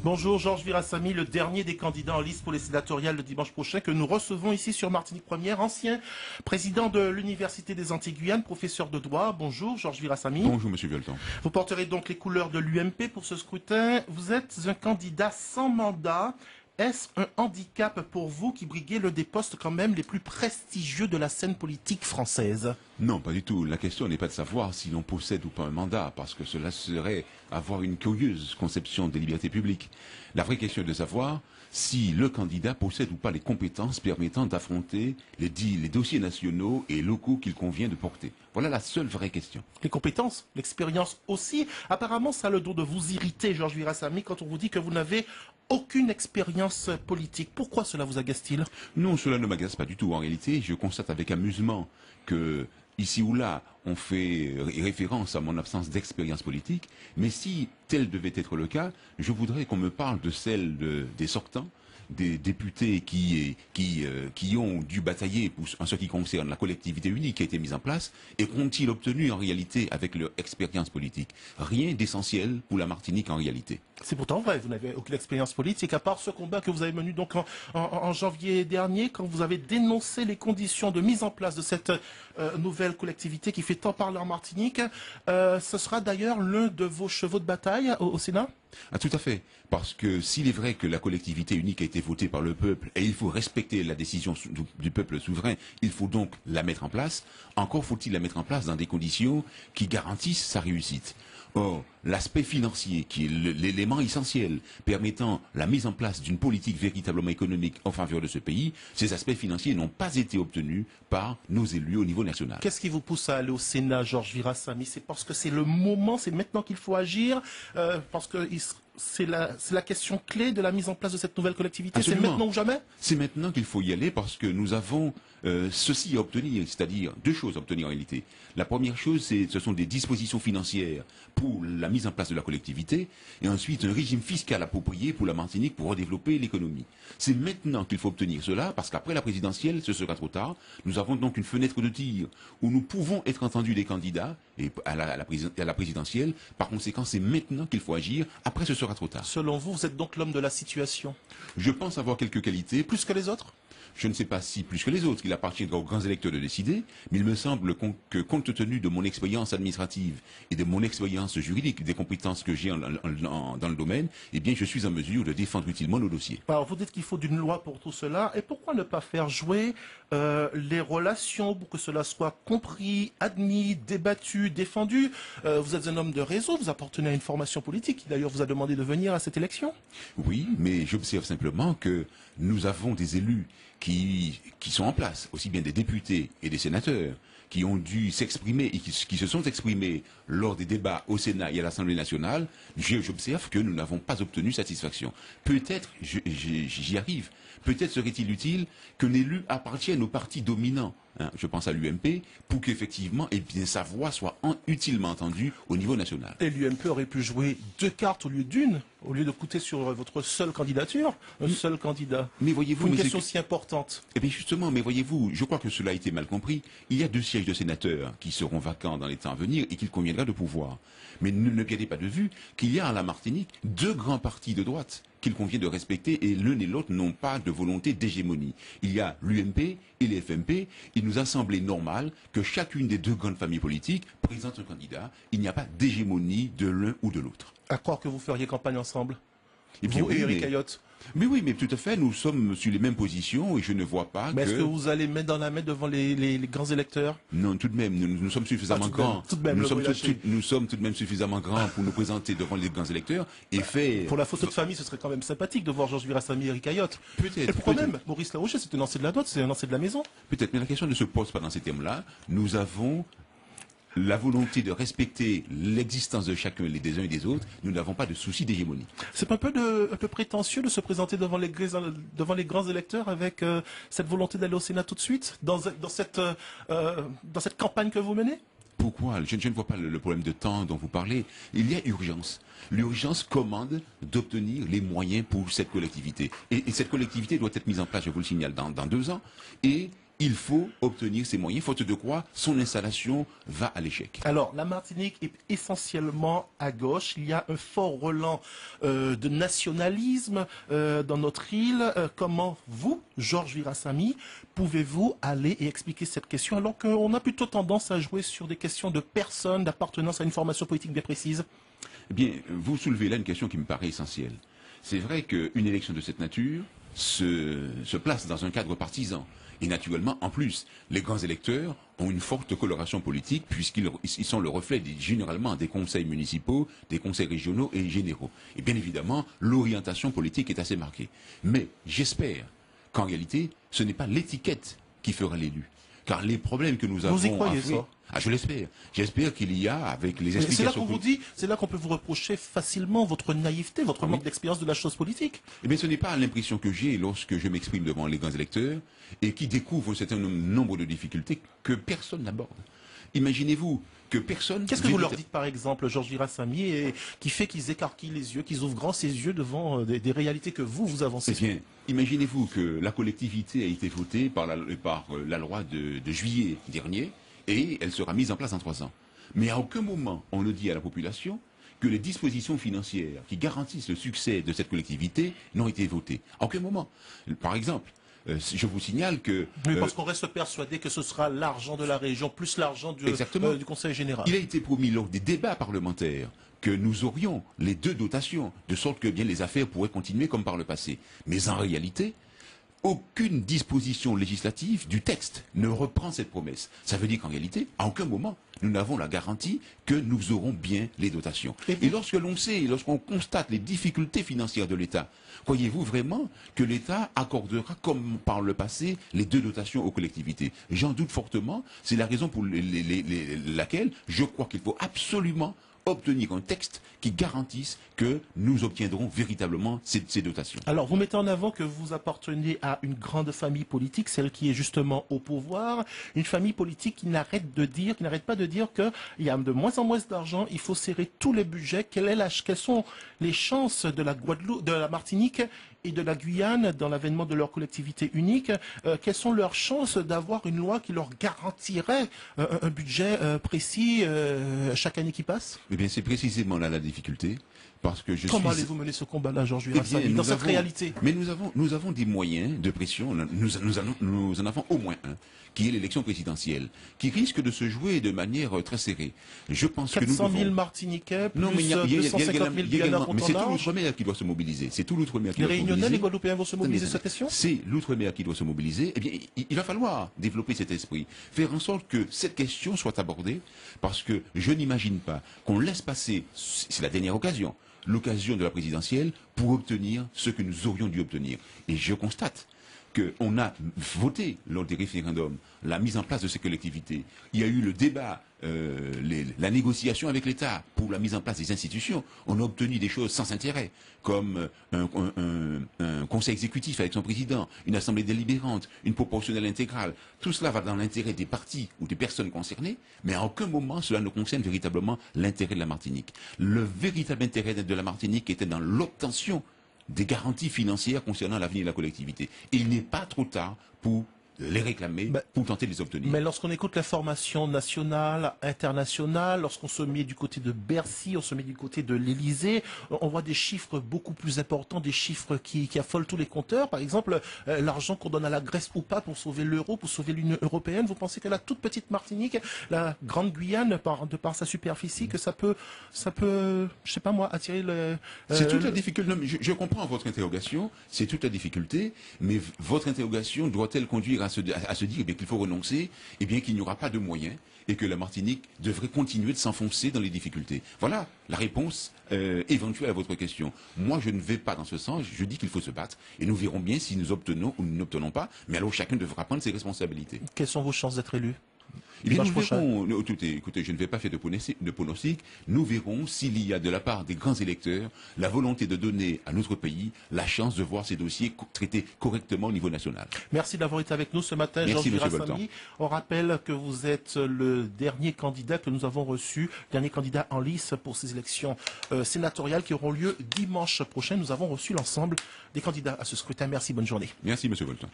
Bonjour Georges Virassamy, le dernier des candidats en liste pour les sénatoriales de dimanche prochain que nous recevons ici sur Martinique Première, ancien président de l'Université des Antilles-Guyane, professeur de droit. Bonjour Georges Virassamy. Bonjour Monsieur Violton. Vous porterez donc les couleurs de l'UMP pour ce scrutin. Vous êtes un candidat sans mandat. Est-ce un handicap pour vous qui briguez l'un des postes quand même les plus prestigieux de la scène politique française? Non, pas du tout. La question n'est pas de savoir si l'on possède ou pas un mandat, parce que cela serait avoir une curieuse conception des libertés publiques. La vraie question est de savoir si le candidat possède ou pas les compétences permettant d'affronter les dossiers nationaux et locaux qu'il convient de porter. Voilà la seule vraie question. Les compétences, l'expérience aussi. Apparemment, ça a le don de vous irriter, Georges Virassamy, quand on vous dit que vous n'avez aucune expérience politique. Pourquoi cela vous agace-t-il? Non, cela ne m'agace pas du tout. En réalité, je constate avec amusement que ici ou là, on fait référence à mon absence d'expérience politique, mais si tel devait être le cas, je voudrais qu'on me parle de celle des sortants, des députés qui ont dû batailler en ce qui concerne la collectivité unique qui a été mise en place, et qu'ont-ils obtenu en réalité avec leur expérience politique? Rien d'essentiel pour la Martinique en réalité. C'est pourtant vrai, vous n'avez aucune expérience politique, à part ce combat que vous avez mené donc en janvier dernier, quand vous avez dénoncé les conditions de mise en place de cette nouvelle collectivité qui fait tant parler en Martinique. Ce sera d'ailleurs l'un de vos chevaux de bataille au Sénat? Ah, tout à fait. Parce que s'il est vrai que la collectivité unique a été votée par le peuple et il faut respecter la décision du peuple souverain, il faut donc la mettre en place. Encore faut-il la mettre en place dans des conditions qui garantissent sa réussite. Or, l'aspect financier, qui est l'élément essentiel permettant la mise en place d'une politique véritablement économique en faveur de ce pays, ces aspects financiers n'ont pas été obtenus par nos élus au niveau national. Qu'est-ce qui vous pousse à aller au Sénat, Georges Virassamy? C'est parce que c'est le moment, c'est maintenant qu'il faut agir, parce que c'est la question clé de la mise en place de cette nouvelle collectivité. C'est maintenant ou jamais? C'est maintenant qu'il faut y aller parce que nous avons ceci à obtenir, c'est-à-dire deux choses à obtenir en réalité. La première chose, ce sont des dispositions financières pour la mise en place de la collectivité, et ensuite un régime fiscal approprié pour la Martinique pour redévelopper l'économie. C'est maintenant qu'il faut obtenir cela, parce qu'après la présidentielle, ce sera trop tard. Nous avons donc une fenêtre de tir où nous pouvons être entendus des candidats et à la présidentielle. Par conséquent, c'est maintenant qu'il faut agir. Après, ce sera trop tard. Selon vous, vous êtes donc l'homme de la situation? Je pense avoir quelques qualités. Plus que les autres? Je ne sais pas si plus que les autres, il appartiendra aux grands électeurs de décider, mais il me semble que compte tenu de mon expérience administrative et de mon expérience juridique, des compétences que j'ai dans le domaine, eh bien je suis en mesure de défendre utilement nos dossiers. Alors vous dites qu'il faut d'une loi pour tout cela, et pourquoi ne pas faire jouer les relations pour que cela soit compris, admis, débattu, défendu? Vous êtes un homme de réseau, vous appartenez à une formation politique qui d'ailleurs vous a demandé de venir à cette élection. Oui, mais j'observe simplement que nous avons des élus qui sont en place, aussi bien des députés et des sénateurs, qui ont dû s'exprimer et qui se sont exprimés lors des débats au Sénat et à l'Assemblée nationale. J'observe que nous n'avons pas obtenu satisfaction. Peut-être, j'y arrive, peut-être serait-il utile qu'un élu appartienne au parti dominant, hein, je pense à l'UMP, pour qu'effectivement, eh bien, sa voix soit utilement entendue au niveau national. Et l'UMP aurait pu jouer deux cartes au lieu d'une, au lieu de coûter sur votre seule candidature, un seul candidat. Mais voyez-vous, une question si importante. Eh bien justement, mais voyez-vous, je crois que cela a été mal compris. Il y a 2 sièges de sénateurs qui seront vacants dans les temps à venir et qu'il conviendra de pouvoir. Mais ne perdez pas de vue qu'il y a à la Martinique 2 grands partis de droite qu'il convient de respecter, et l'un et l'autre n'ont pas de volonté d'hégémonie. Il y a l'UMP et les FMP. Il nous a semblé normal que chacune des 2 grandes familles politiques présente un candidat. Il n'y a pas d'hégémonie de l'un ou de l'autre. À croire que vous feriez campagne ensemble, et vous et Éric Ayotte. Mais oui, mais tout à fait, nous sommes sur les mêmes positions et je ne vois pas mais est-ce que vous allez mettre dans la main devant les grands électeurs? Non, tout de même, nous sommes suffisamment grands. Nous sommes tout de même suffisamment grands pour nous présenter devant les grands électeurs et faire... Pour la photo de famille, ce serait quand même sympathique de voir Georges Virassamy et Éric Ayotte. Peut-être. Et pourquoi même Maurice Laroche, c'est un ancien de la dot, c'est un ancien de la maison. Peut-être, mais la question ne se pose pas dans ces termes-là. Nous avons la volonté de respecter l'existence de chacun des uns et des autres. Nous n'avons pas de souci d'hégémonie. C'est un peu prétentieux de se présenter devant les grands électeurs avec cette volonté d'aller au Sénat tout de suite, dans cette campagne que vous menez? Pourquoi? Je ne vois pas le problème de temps dont vous parlez. Il y a urgence. L'urgence commande d'obtenir les moyens pour cette collectivité. Et cette collectivité doit être mise en place, je vous le signale, dans 2 ans. Et il faut obtenir ces moyens, faute de quoi son installation va à l'échec. Alors, la Martinique est essentiellement à gauche. Il y a un fort relent de nationalisme dans notre île. Comment vous, Georges Virasamy, pouvez-vous aller et expliquer cette question alors qu'on a plutôt tendance à jouer sur des questions de personnes, d'appartenance à une formation politique bien précise? Eh bien, vous soulevez là une question qui me paraît essentielle. C'est vrai qu'une élection de cette nature se place dans un cadre partisan. Et naturellement, en plus, les grands électeurs ont une forte coloration politique puisqu'ils sont le reflet généralement des conseils municipaux, des conseils régionaux et généraux. Et bien évidemment, l'orientation politique est assez marquée. Mais j'espère qu'en réalité, ce n'est pas l'étiquette qui fera l'élu. Car les problèmes que nous avons... Vous y croyez ça? Ah, je l'espère. J'espère qu'il y a, avec les explications... C'est là qu'on vous dit, c'est là qu'on peut vous reprocher facilement votre naïveté, votre manque d'expérience de la chose politique. Eh bien, ce n'est pas l'impression que j'ai lorsque je m'exprime devant les grands électeurs et qui découvrent un certain nombre de difficultés que personne n'aborde. Imaginez-vous que personne... Qu'est-ce que vous leur dites, par exemple, Georges Virasamy, et qui fait qu'ils écarquillent les yeux, qu'ils ouvrent grand ses yeux devant des réalités que vous avancez? Eh bien, imaginez-vous que la collectivité a été votée par la loi de juillet dernier et elle sera mise en place en 3 ans. Mais à aucun moment on ne dit à la population que les dispositions financières qui garantissent le succès de cette collectivité n'ont été votées. À aucun moment. Par exemple, je vous signale que... Mais parce qu'on reste persuadé que ce sera l'argent de la région plus l'argent du Conseil général. Il a été promis lors des débats parlementaires que nous aurions les 2 dotations, de sorte que bien les affaires pourraient continuer comme par le passé. Mais en réalité, aucune disposition législative du texte ne reprend cette promesse. Ça veut dire qu'en réalité, à aucun moment, nous n'avons la garantie que nous aurons bien les dotations. Et lorsque l'on sait, lorsqu'on constate les difficultés financières de l'État, croyez-vous vraiment que l'État accordera, comme par le passé, les 2 dotations aux collectivités? J'en doute fortement. C'est la raison pour laquelle je crois qu'il faut absolument obtenir un texte qui garantisse que nous obtiendrons véritablement ces dotations. Alors, vous mettez en avant que vous appartenez à une grande famille politique, celle qui est justement au pouvoir, une famille politique qui n'arrête pas de dire qu'il y a de moins en moins d'argent, il faut serrer tous les budgets. Quelles sont les chances de la Guadeloupe, de la Martinique et de la Guyane dans l'avènement de leur collectivité unique? Quelles sont leurs chances d'avoir une loi qui leur garantirait un budget précis chaque année qui passe? Eh bien, c'est précisément là la difficulté. Parce que Comment allez-vous mener ce combat-là, Georges Virasamy, dans cette réalité? Mais nous avons des moyens de pression, nous en avons au moins un, qui est l'élection présidentielle, qui risque de se jouer de manière très serrée. Je pense 400 000 Martiniquais, plus 250 000 Guyanais. Mais c'est tout l'outre-mer qui doit se mobiliser. C'est tout l'outre-mer qui doit se mobiliser. Les Réunionnais, les Guadeloupéens vont se mobiliser sur cette question? C'est l'outre-mer qui doit se mobiliser. Eh bien, il va falloir développer cet esprit, faire en sorte que cette question soit abordée, parce que je n'imagine pas qu'on laisse passer, c'est la dernière occasion, l'occasion de la présidentielle pour obtenir ce que nous aurions dû obtenir. Et je constate qu'on a voté lors des référendums la mise en place de ces collectivités. Il y a eu le débat, la négociation avec l'État pour la mise en place des institutions. On a obtenu des choses sans intérêt, comme un conseil exécutif avec son président, une assemblée délibérante, une proportionnelle intégrale. Tout cela va dans l'intérêt des partis ou des personnes concernées, mais à aucun moment cela ne concerne véritablement l'intérêt de la Martinique. Le véritable intérêt de la Martinique était dans l'obtention des garanties financières concernant l'avenir de la collectivité. Il n'est pas trop tard pour les réclamer, pour tenter de les obtenir. Mais lorsqu'on écoute l'information nationale, internationale, lorsqu'on se met du côté de Bercy, on se met du côté de l'Élysée, on voit des chiffres beaucoup plus importants, des chiffres qui affolent tous les compteurs. Par exemple, l'argent qu'on donne à la Grèce ou pas pour sauver l'euro, pour sauver l'Union européenne. Vous pensez que la toute petite Martinique, la grande Guyane, de par sa superficie, que ça peut, je sais pas moi, attirer le... C'est toute la difficulté. Non, mais je comprends votre interrogation, c'est toute la difficulté, mais votre interrogation doit-elle conduire à se dire eh bien, qu'il faut renoncer, eh bien qu'il n'y aura pas de moyens et que la Martinique devrait continuer de s'enfoncer dans les difficultés. Voilà la réponse éventuelle à votre question. Moi, je ne vais pas dans ce sens, je dis qu'il faut se battre et nous verrons bien si nous obtenons ou nous n'obtenons pas, mais alors chacun devra prendre ses responsabilités. Quelles sont vos chances d'être élu? Eh bien, nous verrons, écoutez, je ne vais pas faire de pronostic, nous verrons s'il y a de la part des grands électeurs la volonté de donner à notre pays la chance de voir ces dossiers traités correctement au niveau national. Merci d'avoir été avec nous ce matin, Georges Virasamy. On rappelle que vous êtes le dernier candidat que nous avons reçu, dernier candidat en lice pour ces élections sénatoriales qui auront lieu dimanche prochain. Nous avons reçu l'ensemble des candidats à ce scrutin. Merci, bonne journée. Merci, Monsieur Volton.